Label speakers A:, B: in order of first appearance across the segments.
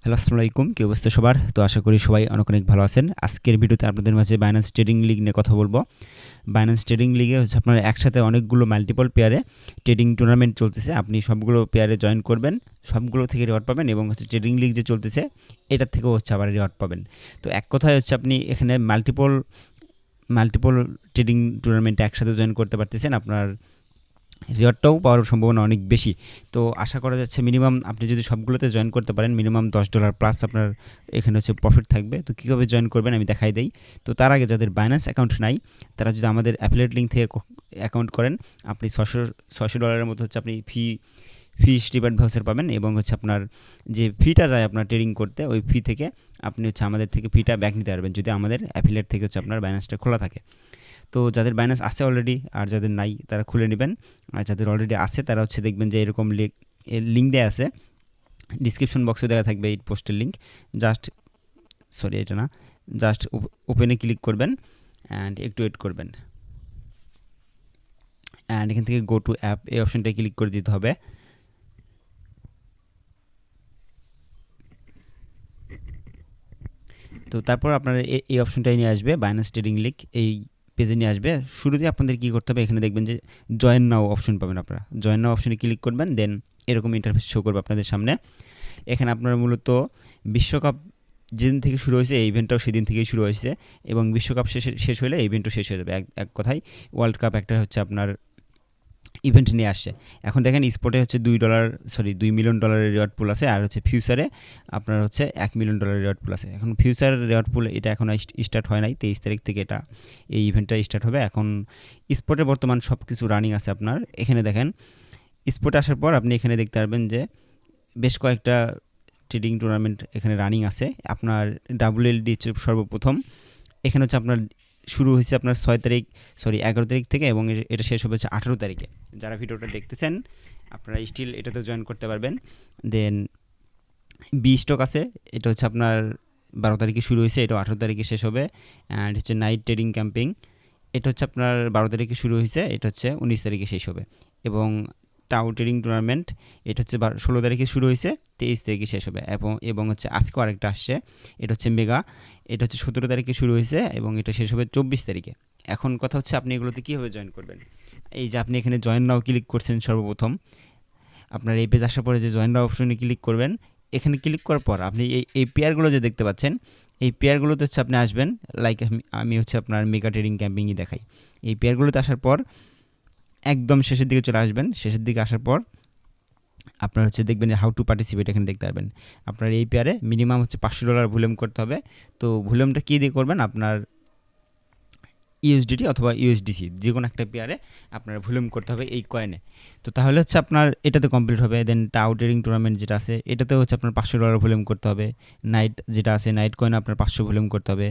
A: Hello, আসসালামু আলাইকুম। কি অবস্থা সবার? তো আশা করি সবাই অনেক অনেক ভালো আছেন। আজকের ভিডিওতে আপনাদের মাঝে বাইন্যান্স ট্রেডিং লিগ নিয়ে কথা বলবো। বাইন্যান্স ট্রেডিং লিগে হচ্ছে আপনার একসাথে অনেকগুলো মাল্টিপল পেয়ারে ট্রেডিং টুর্নামেন্ট চলতেছে। আপনি সবগুলো পেয়ারে জয়েন করবেন, সবগুলো থেকে রিওয়ার্ড পাবেন এবং হচ্ছে ট্রেডিং লিগ যে চলতেছে এটার থেকেও হচ্ছে আবার রিওয়ার্ড পাবেন। তো এক কথায় হচ্ছে আপনি এখানে মাল্টিপল ট্রেডিং টুর্নামেন্টে একসাথে জয়েন করতে পারতেছেন। আপনার রিওয়ার্ডটাও পাওয়ার সম্ভাবনা অনেক বেশি। তো আশা করা যাচ্ছে মিনিমাম আপনি যদি সবগুলোতে জয়েন করতে পারেন মিনিমাম $10 প্লাস আপনার এখানে হচ্ছে প্রফিট থাকবে। তো কীভাবে জয়েন করবেন আমি দেখাই দেই। তো তার আগে যাদের বাইন্যান্স অ্যাকাউন্ট নাই তারা যদি আমাদের অ্যাফিলিয়েট লিঙ্ক থেকে অ্যাকাউন্ট করেন আপনি $600 মতো হচ্ছে আপনি ফি স্টিপার্ড ভাউচার পাবেন এবং হচ্ছে আপনার যে ফিটা যায় আপনার ট্রেডিং করতে ওই ফি থেকে আপনি হচ্ছে আমাদের থেকে ফিটা ব্যাক নিতে পারবেন যদি আমাদের অ্যাফিলিয়েট থেকে হচ্ছে আপনার বাইন্যান্সটা খোলা থাকে। তো যাদের বাইন্যান্স আছে অলরেডি আর যাদের নাই তারা খুলে নেবেন। আর যাদের অলরেডি আছে তারা হচ্ছে দেখবেন যে এরকম লিঙ্ক দেওয়া আছে, ডিসক্রিপশন বক্সে দেওয়া থাকবে এই পোস্টের লিঙ্ক। জাস্ট ওপেনে ক্লিক করবেন অ্যান্ড একটু ওয়েট করবেন অ্যান্ড এখান থেকে গো টু অ্যাপ এই অপশানটায় ক্লিক করে দিতে হবে। তো তারপর আপনার এই অপশনটাই নিয়ে আসবে বাইন্যান্স ট্রেডিং লিগ এই পেজে নিয়ে আসবে। শুরুতে আপনাদের কী করতে হবে, এখানে দেখবেন যে জয়েন নাও অপশন পাবেন। আপনারা জয়েন নাও অপশনে ক্লিক করবেন, দেন এরকম ইন্টারফেস শো করবে আপনাদের সামনে। এখানে আপনারা মূলত বিশ্বকাপ যেদিন থেকে শুরু হয়েছে এই ইভেন্টটাও সেদিন থেকেই শুরু হয়েছে এবং বিশ্বকাপ শেষ হলে এই ইভেন্টও শেষ হয়ে যাবে। এক কথায় ওয়ার্ল্ড কাপ একটা হচ্ছে আপনার ইভেন্ট নিয়ে আসছে। এখন দেখেন স্পটে হচ্ছে $2 মিলিয়ন রিওয়ার্ড পুল আছে আর হচ্ছে ফিউচারে আপনার হচ্ছে $1 মিলিয়ন রিওয়ার্ড পুল আছে। এখন ফিউচার রিওয়ার্ড পুল এটা এখন স্টার্ট হয় নাই, 23 তারিখ থেকে এই ইভেন্টটা স্টার্ট হবে। এখন স্পটে বর্তমান সব কিছু রানিং আছে আপনার। এখানে দেখেন স্পটে আসার পর আপনি এখানে দেখতে পারবেন যে বেশ কয়েকটা ট্রেডিং টুর্নামেন্ট এখানে রানিং আছে। আপনার WLD হচ্ছে সর্বপ্রথম। এখানে হচ্ছে আপনার শুরু হয়েছে আপনার 11 তারিখ থেকে এবং এটা শেষ হবে 18 তারিখে। যারা ভিডিওটা দেখতেছেন আপনারা স্টিল এটাতে জয়েন করতে পারবেন। দেন বি স্টক আছে, এটা হচ্ছে আপনার 12 তারিখে শুরু হয়েছে, এটা 18 তারিখে শেষ হবে। অ্যান্ড হচ্ছে নাইট ট্রেডিং ক্যাম্পিং, এটা হচ্ছে আপনার 12 তারিখে শুরু হয়েছে, এটা হচ্ছে 19 তারিখে শেষ হবে। এবং টাউ ট্রেডিং টুর্নামেন্ট এটা হচ্ছে 16 তারিখে শুরু হয়েছে, 23 তারিখে শেষ হবে। এবং হচ্ছে আজকেও আরেকটা আসছে, এটা হচ্ছে মেগা, এটা হচ্ছে 17 তারিখে শুরু হয়েছে এবং এটা শেষ হবে 24 তারিখে। এখন কথা হচ্ছে আপনি এগুলোতে কীভাবে জয়েন করবেন। এই যে আপনি এখানে জয়েন নাও ক্লিক করছেন সর্বপ্রথম, আপনার এই পেজ আসার পরে যে জয়েন নাও অপশনে ক্লিক করবেন। এখানে ক্লিক করার পর আপনি এই পেয়ারগুলো যে দেখতে পাচ্ছেন এই পেয়ারগুলোতে হচ্ছে আপনি আসবেন। লাইক আমি হচ্ছে আপনার মেগা ট্রেডিং ক্যাম্পিংই দেখাই। এই পেয়ারগুলোতে আসার পর একদম শেষের দিকে চলে আসবেন। শেষের দিকে আসার পর আপনার হচ্ছে দেখবেন হাউ টু পার্টিসিপেট এখানে দেখতে পারবেন। আপনার এই পেয়ারে মিনিমাম হচ্ছে $500 ভলিউম করতে হবে। তো ভলিউমটা কী দিয়ে করবেন, আপনার USDT অথবা USDC যে কোনো একটা পেয়ারে আপনার ভলিউম করতে হবে এই কয়েনে। তো তাহলে হচ্ছে আপনার এটাতে কমপ্লিট হবে। দেন টাউ ট্রেডিং টুর্নামেন্ট যেটা আছে এটাতে হচ্ছে আপনার $500 ভলিউম করতে হবে। নাইট যেটা আছে নাইট কয়েনে আপনার 500 ভলিউম করতে হবে।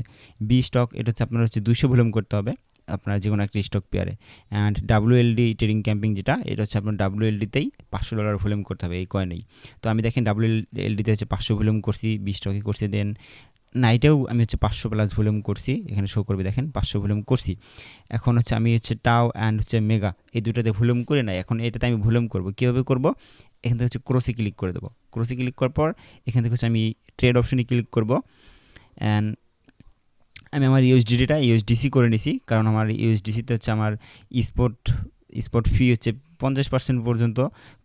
A: বি স্টক এটা হচ্ছে আপনার হচ্ছে 200 ভলিউম করতে হবে আপনার যে কোনো একটা স্টক পেয়ারে। অ্যান্ড WLD ট্রেডিং ক্যাম্পিং যেটা এটা হচ্ছে আপনার WLDতেই $500 ভলিউম করতে হবে এই কয়েনেই। তো আমি দেখেন WLDতে হচ্ছে 500 ভলিউম করছি, বি স্টকে করছি, দেন নাইটেও আমি হচ্ছে 500 প্লাস ভলিউম করছি, এখানে শো করবে দেখেন 500 ভলিউম করছি। এখন হচ্ছে আমি হচ্ছে টাও অ্যান্ড হচ্ছে মেগা এই দুটাতে ভলিউম করে নাই, এখন এটাতে আমি ভলিউম করব। কীভাবে করব, এখান থেকে হচ্ছে ক্রসে ক্লিক করে দেবো। ক্রসে ক্লিক করার পর এখান থেকে হচ্ছে আমি ট্রেড অপশনে ক্লিক করব অ্যান্ড আমি আমার USDC করে নিছি, কারণ আমার USDCতে হচ্ছে আমার স্পট ফি হচ্ছে 50% পর্যন্ত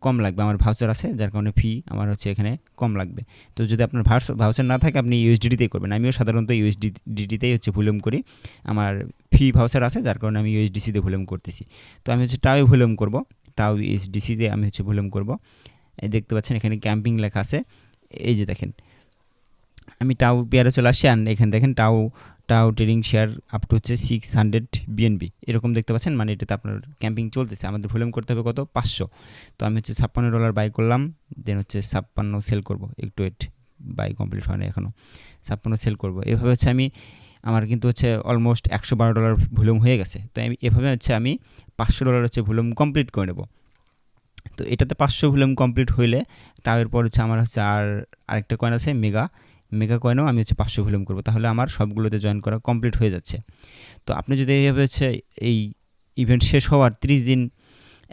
A: কম লাগবে। আমার ভাউচার আছে যার কারণে ফি আমার হচ্ছে এখানে কম লাগবে। তো যদি আপনার ভাউচার না থাকে আপনি USDTতেই করবেন। আমিও সাধারণত USDTতেই হচ্ছে ভলিউম করি, আমার ফি ভাউচার আছে যার কারণে আমি USDCতে ভলিউম করতেছি। তো আমি হচ্ছে টাও ভলিউম করব, টাও USDCতে আমি হচ্ছে ভলিউম করব। দেখতে পাচ্ছেন এখানে ক্যাম্পিং লেখা আছে, এই যে দেখেন আমি টাউ পেয়ারে চলে আসি। অ্যান্ড এখানে দেখেন tau trading share up to হচ্ছে 600 BNB এরকম দেখতে পাচ্ছেন, মানে এটাতে আপনার ক্যাম্পিং চলতেছে। আমাদের ভলিউম করতে হবে কত, 500। তো আমি হচ্ছে $56 বাই করলাম, দেন হচ্ছে 56 সেল করব। একটু বাই কমপ্লিট হয় না এখনও, 56 সেল করব। এভাবে হচ্ছে আমার কিন্তু হচ্ছে অলমোস্ট $112 ভলিউম হয়ে গেছে। তো এভাবে হচ্ছে আমি $500 হচ্ছে ভলিউম কমপ্লিট করে নেব। তো এটাতে 500 ভলিউম কমপ্লিট হইলে তার পর হচ্ছে আমার হচ্ছে আরেকটা কয়েন আছে মেগা কয়েনও আমি হচ্ছে 500 ভলিউম করব, তাহলে আমার সবগুলোতে জয়েন করা কমপ্লিট হয়ে যাচ্ছে। তো আপনি যদি এইভাবে হচ্ছে এই ইভেন্ট শেষ হওয়ার 30 দিন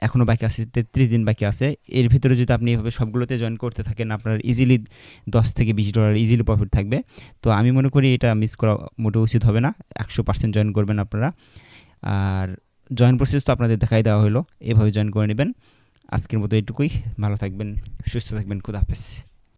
A: এখনও বাকি আছে, 33 দিন বাকি আছে। এর ভিতরে যদি আপনি এভাবে সবগুলোতে জয়েন করতে থাকেন, আপনার ইজিলি $10 থেকে $20 ইজিলি প্রফিট থাকবে। তো আমি মনে করি এটা মিস করা মোটেও উচিত হবে না। 100% জয়েন করবেন আপনারা। আর জয়েন প্রসেস তো আপনাদের দেখাই দেওয়া হলো, এভাবে জয়েন করে নেবেন। আজকের মতো এটুকুই। ভালো থাকবেন, সুস্থ থাকবেন, খুদা হাফেজ।